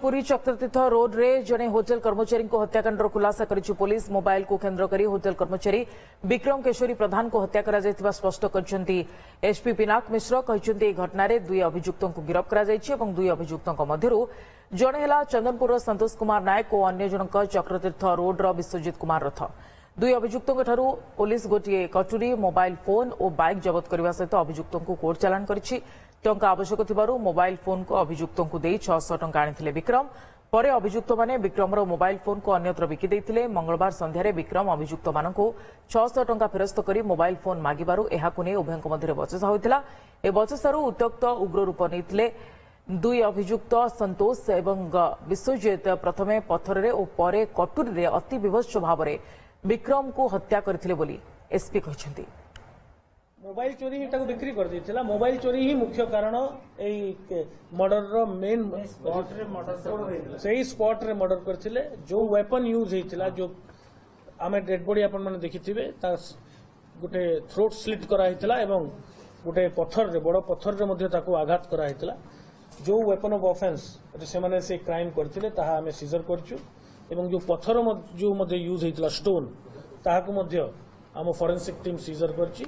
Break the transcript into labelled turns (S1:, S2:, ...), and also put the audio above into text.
S1: Puri Chakratirtha road रे जने hotel कर्मचारी को हत्याकांडर खुलासा करिछि पुलिस। मोबाइल को केंद्र करी होटेल कर्मचारी विक्रम केशरी प्रधान को हत्या करा जायतिबा स्पष्ट करछन्ती एसपी पिनाक मिश्र। कहछन्ती ए घटना रे दुई अभियुक्तों को गिरफ्त करा जायछि एवं दुई अभियुक्तों मध्यरु जने हला चंदनपुर संतोष कुमार नायक और अन्य जनक चक्रतीर्थ रोड रो विश्वजीत कुमार रथ। दुई अभियुक्तों ठारू पुलिस गोटे कटुरी मोबाइल फोन और बाइक जबत करने सहित अभियुक्तों को कोर्ट चालान करिछि। टंका आवश्यक थिबारु मोबाइल फोन को अभियुक्तों को देई 600 टंका आनिथिले विक्रम। परे अभियुक्त माने विक्रमर मोबाइल फोन को अन्यत्र बिकी देइथिले। मंगलवार संध्यारे विक्रम अभियुक्त मानकु 600 टंका फेरस्त करी मोबाइल फोन मागिबारु एहाकु नै उभयଙ୍କ मध्यरे बचसा होइतिला। ए बचसारु उत्त्यक्त उग्र रूप नेइथिले दुई अभियुक्त संतोष एवं विश्वजीत। प्रथमे पत्थर रे और परे कटुरी रे अति विभत्स भाव में विक्रम को हत्या करथिले बोली एसपी कहछन्ती।
S2: मोबाइल चोरी ही बिक्री कर देथिला। मोबाइल चोरी ही मुख्य कारण मर्डर रो मेन सही स्पॉट रे मर्डर करथिले। जो वेपन यूज हेतिला जो आमे डेड बॉडी आपन माने देखिथिबे ता गुटे थ्रोट स्लिट करा हेतिला एवं गुटे पत्थर रे बड़ पत्थर रे मध्ये ताको आघात करा हेतिला। जो वेपन ऑफ ऑफेंस से माने से क्राइम करथिले ताहा आमे सीजर करछु एवं जो पत्थर जो मध्ये यूज हेतिला स्टोन ताहाको मध्ये आम फोरेंसिक टीम सीजर करछि।